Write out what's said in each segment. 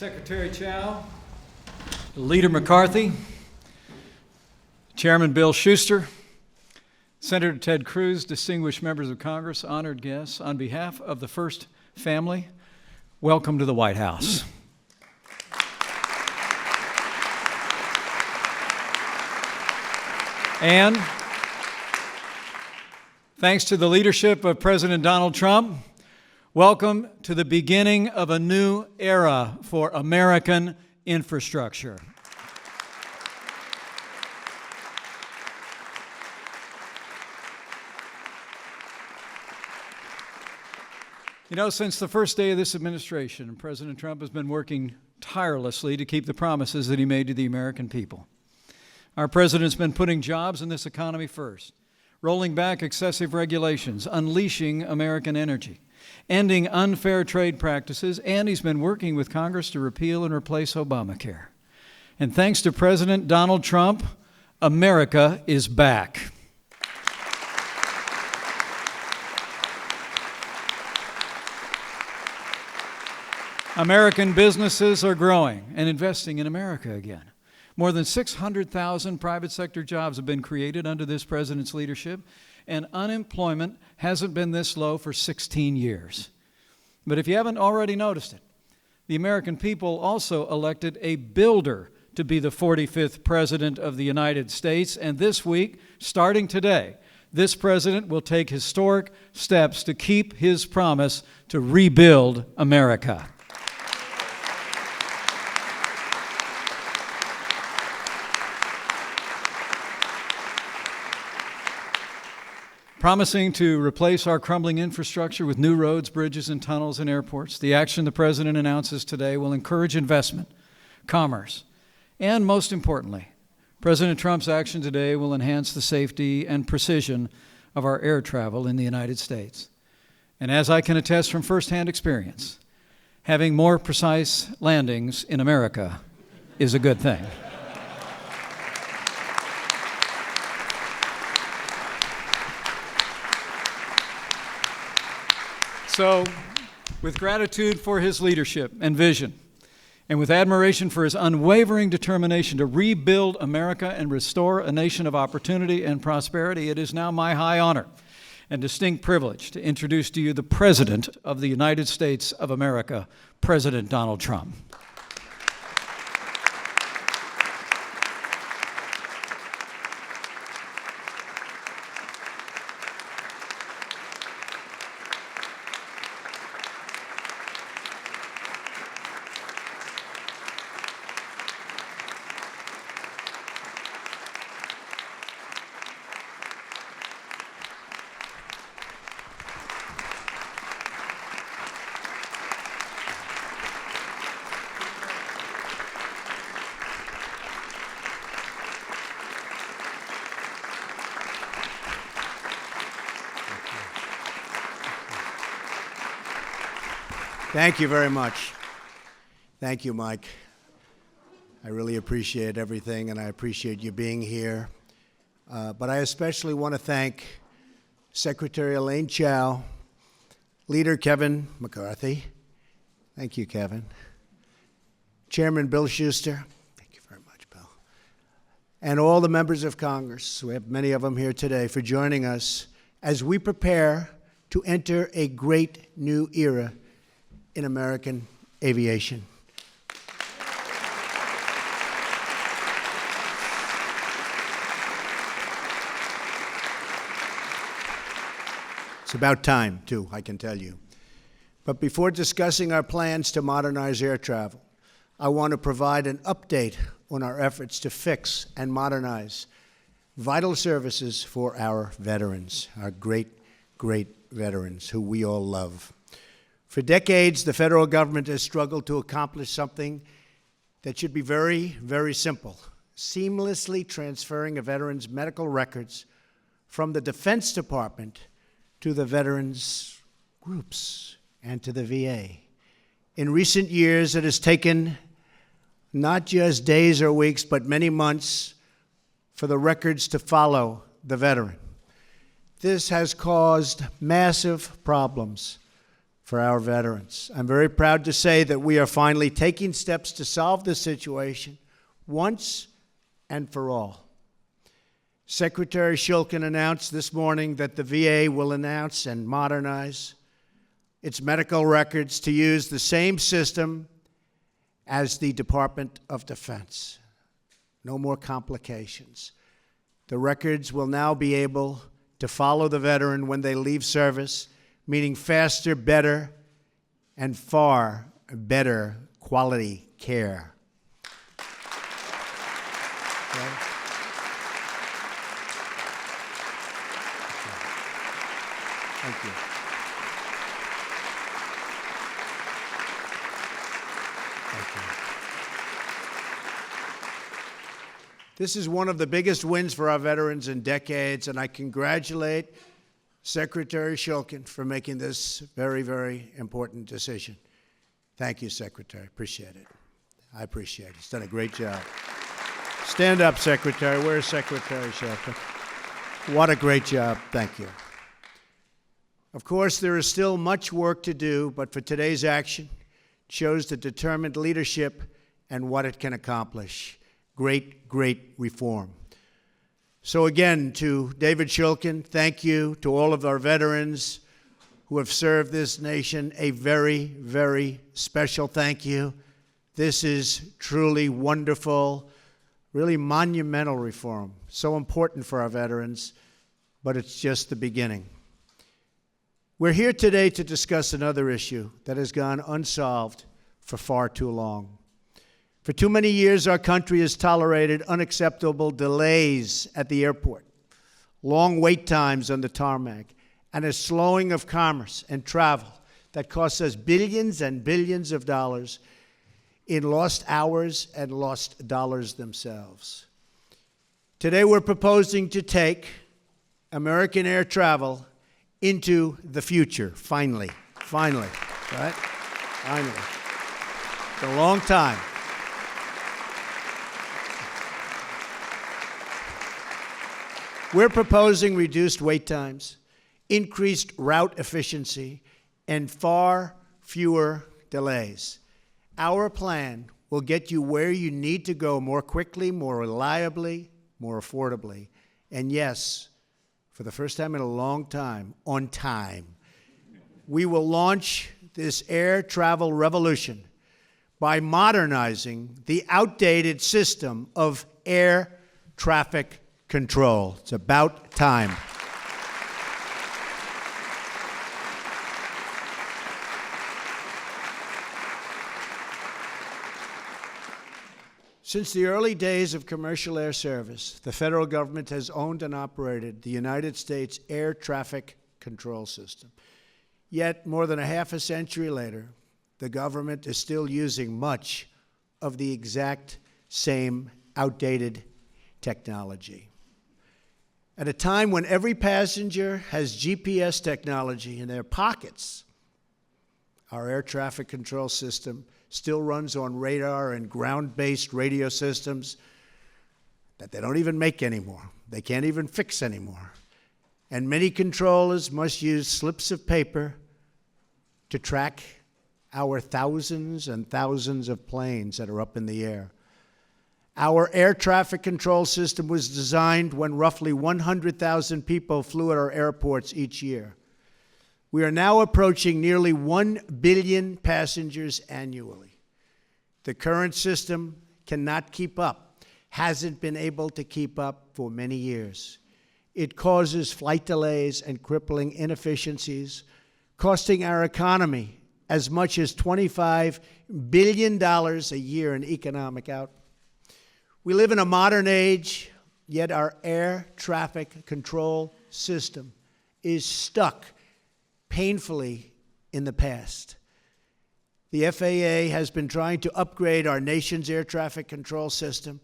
Secretary Chao, Leader McCarthy, Chairman Bill Shuster, Senator Ted Cruz, distinguished members of Congress, honored guests, on behalf of the First Family, welcome to the White House. And thanks to the leadership of President Donald Trump, welcome to the beginning of a new era for American infrastructure. You know, since the first day of this administration, President Trump has been working tirelessly to keep the promises that he made to the American people. Our president's been putting jobs in this economy first, rolling back excessive regulations, unleashing American energy, ending unfair trade practices, and he's been working with Congress to repeal and replace Obamacare. And thanks to President Donald Trump, America is back. American businesses are growing and investing in America again. More than 600,000 private sector jobs have been created under this president's leadership, and unemployment hasn't been this low for 16 years. But if you haven't already noticed it, the American people also elected a builder to be the 45th President of the United States, and this week, starting today, this president will take historic steps to keep his promise to rebuild America. Promising to replace our crumbling infrastructure with new roads, bridges, and tunnels and airports, the action the President announces today will encourage investment, commerce, and most importantly, President Trump's action today will enhance the safety and precision of our air travel in the United States. And as I can attest from firsthand experience, having more precise landings in America is a good thing. So, with gratitude for his leadership and vision, and with admiration for his unwavering determination to rebuild America and restore a nation of opportunity and prosperity, it is now my high honor and distinct privilege to introduce to you the President of the United States of America, President Donald Trump. Thank you very much. Thank you, Mike. I really appreciate everything, and I appreciate you being here. But I especially want to thank Secretary Elaine Chao, Leader Kevin McCarthy. Thank you, Kevin. Chairman Bill Shuster. Thank you very much, Bill. And all the members of Congress, we have many of them here today, for joining us as we prepare to enter a great new era in American aviation. It's about time, too, I can tell you. But before discussing our plans to modernize air travel, I want to provide an update on our efforts to fix and modernize vital services for our veterans, our great, great veterans who we all love. For decades, the federal government has struggled to accomplish something that should be very, very simple: seamlessly transferring a veteran's medical records from the Defense Department to the veterans' groups and to the VA. In recent years, it has taken not just days or weeks, but many months for the records to follow the veteran. This has caused massive problems for our veterans. I'm very proud to say that we are finally taking steps to solve this situation once and for all. Secretary Shulkin announced this morning that the VA will announce and modernize its medical records to use the same system as the Department of Defense. No more complications. The records will now be able to follow the veteran when they leave service, meaning faster, better, and far better quality care. Okay. Thank you. Thank you. This is one of the biggest wins for our veterans in decades, and I congratulate Secretary Shulkin for making this very, very important decision. Thank you, Secretary. Appreciate it. I appreciate it. He's done a great job. Stand up, Secretary. Where's Secretary Shulkin? What a great job. Thank you. Of course, there is still much work to do, but for today's action, it shows the determined leadership and what it can accomplish. Great, great reform. So again, to David Shulkin, thank you. To all of our veterans who have served this nation, a very, very special thank you. This is truly wonderful, really monumental reform. So important for our veterans, but it's just the beginning. We're here today to discuss another issue that has gone unsolved for far too long. For too many years, our country has tolerated unacceptable delays at the airport, long wait times on the tarmac, and a slowing of commerce and travel that costs us billions and billions of dollars in lost hours and lost dollars themselves. Today, we're proposing to take American air travel into the future, finally, right? Finally. It's a long time. We're proposing reduced wait times, increased route efficiency, and far fewer delays. Our plan will get you where you need to go more quickly, more reliably, more affordably, and yes, for the first time in a long time, on time. We will launch this air travel revolution by modernizing the outdated system of air traffic control. It's about time. Since the early days of commercial air service, the federal government has owned and operated the United States air traffic control system. Yet, more than a half a century later, the government is still using much of the exact same outdated technology. At a time when every passenger has GPS technology in their pockets, our air traffic control system still runs on radar and ground-based radio systems that they don't even make anymore. They can't even fix anymore. And many controllers must use slips of paper to track our thousands and thousands of planes that are up in the air. Our air traffic control system was designed when roughly 100,000 people flew at our airports each year. We are now approaching nearly 1 billion passengers annually. The current system cannot keep up, hasn't been able to keep up for many years. It causes flight delays and crippling inefficiencies, costing our economy as much as $25 billion a year in economic output. We live in a modern age, yet our air traffic control system is stuck painfully in the past. The FAA has been trying to upgrade our nation's air traffic control system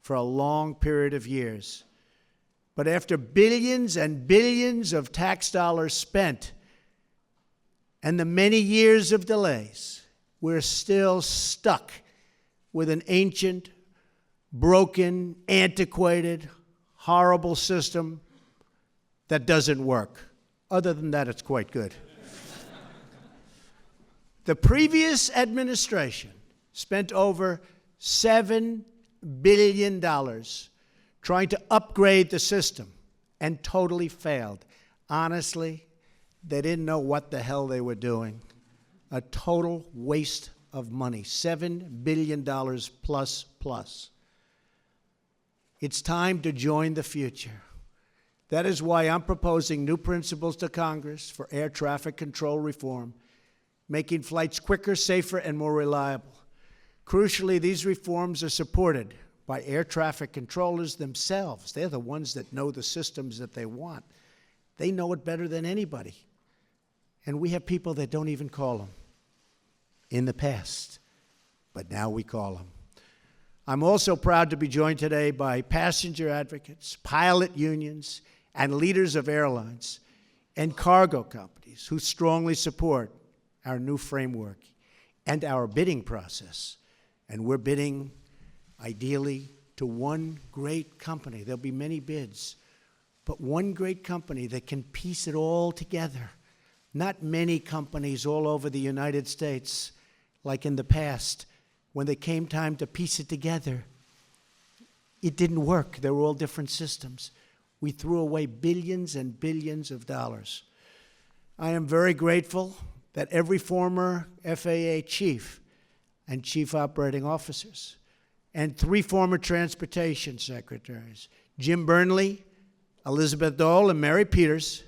for a long period of years. But after billions and billions of tax dollars spent and the many years of delays, we're still stuck with an ancient, broken, antiquated, horrible system that doesn't work. Other than that, it's quite good. The previous administration spent over $7 billion trying to upgrade the system and totally failed. Honestly, they didn't know what the hell they were doing. A total waste of money, $7 billion plus. It's time to join the future. That is why I'm proposing new principles to Congress for air traffic control reform, making flights quicker, safer, and more reliable. Crucially, these reforms are supported by air traffic controllers themselves. They're the ones that know the systems that they want. They know it better than anybody. And we have people that don't even call them in the past, but now we call them. I'm also proud to be joined today by passenger advocates, pilot unions, and leaders of airlines and cargo companies who strongly support our new framework and our bidding process. And we're bidding, ideally, to one great company. There'll be many bids, but one great company that can piece it all together. Not many companies all over the United States, like in the past, when they came time to piece it together, it didn't work. They were all different systems. We threw away billions and billions of dollars. I am very grateful that every former FAA chief and chief operating officers and 3 former transportation secretaries, Jim Burnley, Elizabeth Dole, and Mary Peters,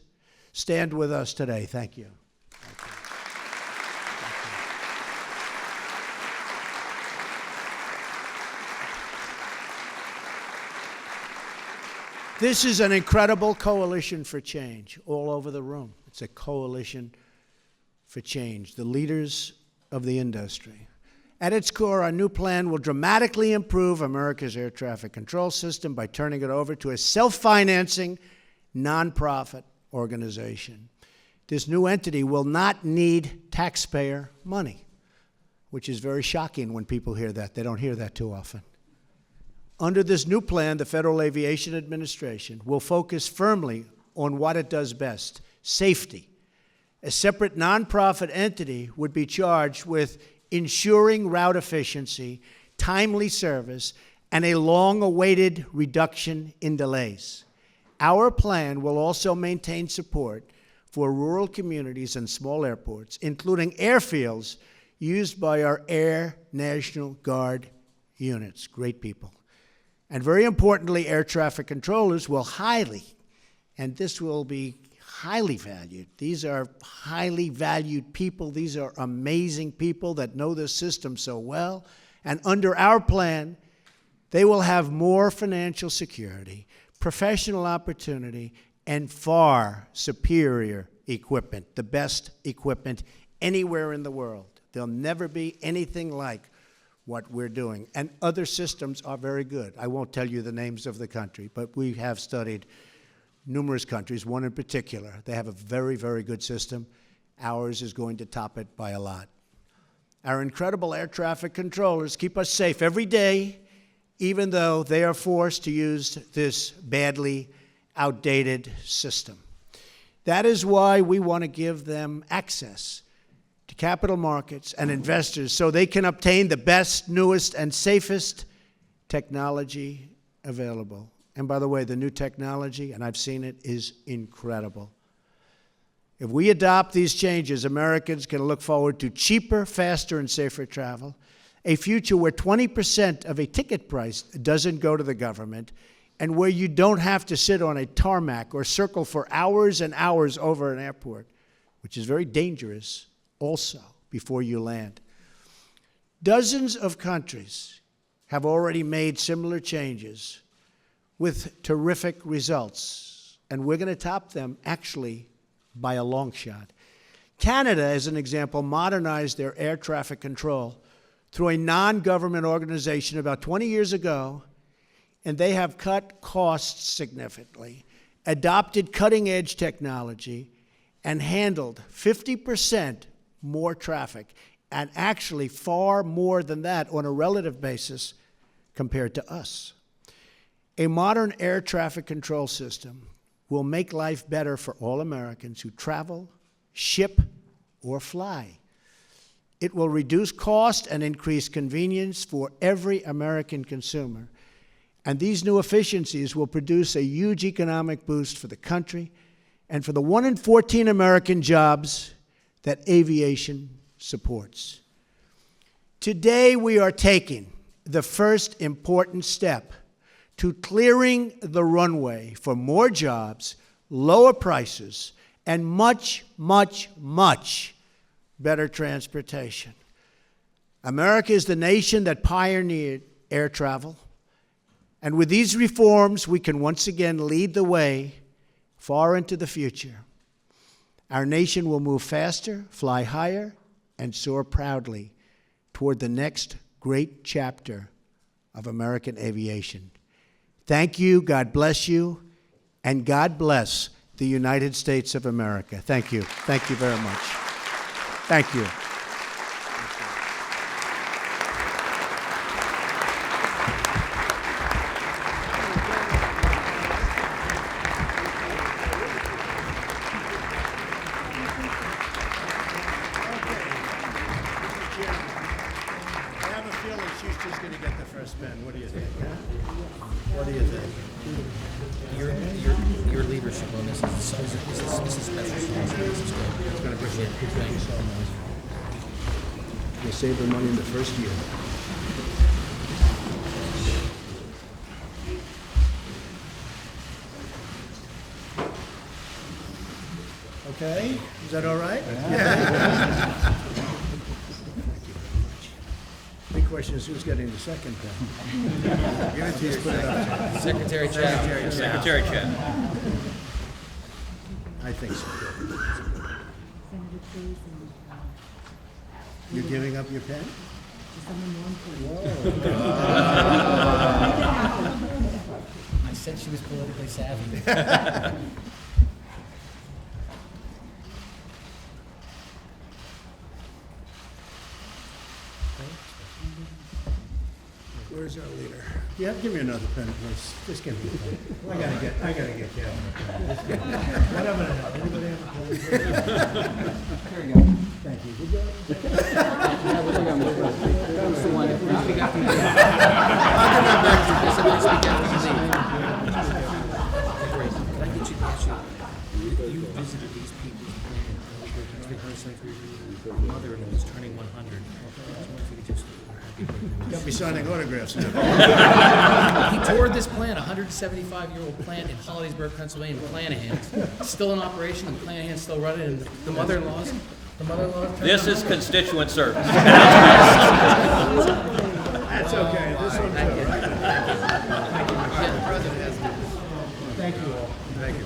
stand with us today. Thank you. This is an incredible coalition for change all over the room. It's a coalition for change, the leaders of the industry. At its core, our new plan will dramatically improve America's air traffic control system by turning it over to a self-financing, nonprofit organization. This new entity will not need taxpayer money, which is very shocking when people hear that. They don't hear that too often. Under this new plan, the Federal Aviation Administration will focus firmly on what it does best, safety. A separate nonprofit entity would be charged with ensuring route efficiency, timely service, and a long-awaited reduction in delays. Our plan will also maintain support for rural communities and small airports, including airfields used by our Air National Guard units. Great people. And very importantly, air traffic controllers will and this will be highly valued. These are highly valued people. These are amazing people that know this system so well. And under our plan, they will have more financial security, professional opportunity, and far superior equipment, the best equipment anywhere in the world. There'll never be anything like what we're doing. And other systems are very good. I won't tell you the names of the country, but we have studied numerous countries, one in particular. They have a very, very good system. Ours is going to top it by a lot. Our incredible air traffic controllers keep us safe every day, even though they are forced to use this badly outdated system. That is why we want to give them access to capital markets and investors so they can obtain the best, newest, and safest technology available. And by the way, the new technology, and I've seen it, is incredible. If we adopt these changes, Americans can look forward to cheaper, faster, and safer travel, a future where 20% of a ticket price doesn't go to the government, and where you don't have to sit on a tarmac or circle for hours and hours over an airport, which is very dangerous also before you land. Dozens of countries have already made similar changes with terrific results, and we're going to top them actually by a long shot. Canada, as an example, modernized their air traffic control through a non-government organization about 20 years ago, and they have cut costs significantly, adopted cutting-edge technology, and handled 50% more traffic, and actually far more than that on a relative basis compared to us. A modern air traffic control system will make life better for all Americans who travel, ship, or fly. It will reduce cost and increase convenience for every American consumer. And these new efficiencies will produce a huge economic boost for the country and for the 1 in 14 American jobs that aviation supports. Today, we are taking the first important step to clearing the runway for more jobs, lower prices, and much, much, much better transportation. America is the nation that pioneered air travel, and with these reforms, we can once again lead the way far into the future. Our nation will move faster, fly higher, and soar proudly toward the next great chapter of American aviation. Thank you, God bless you, and God bless the United States of America. Thank you. Thank you very much. Thank you. I have a feeling she's just going to get the first pen. What do you think? Huh? What do you think? Your leadership on this is special. This is good. It's going to appreciate it. Thank you so much. You'll save the money in the first year. Okay, is that all right? Yeah. Big question is who's getting the second pen? Give it to you. Put it up. Secretary Chad. Secretary Chad. I think so. You're giving up your pen? I said she was politically savvy. Where's our leader? Yeah, give me another pen, please. Just give me a pen. I gotta get Kevin a pen. Just give me- What am I gonna have? Anybody have a pen? There you go. Thank you. Good job. You visited these people. Your mother-in-law is turning 100. Got me signing autographs now. He toured this plant, a 175-year-old plant in Hollidaysburg, Pennsylvania, Planahan. Still in operation, and Planahan's still running, and the mother-in-law's. This is constituent service. That's okay. This one too, right? Thank you all. Thank you.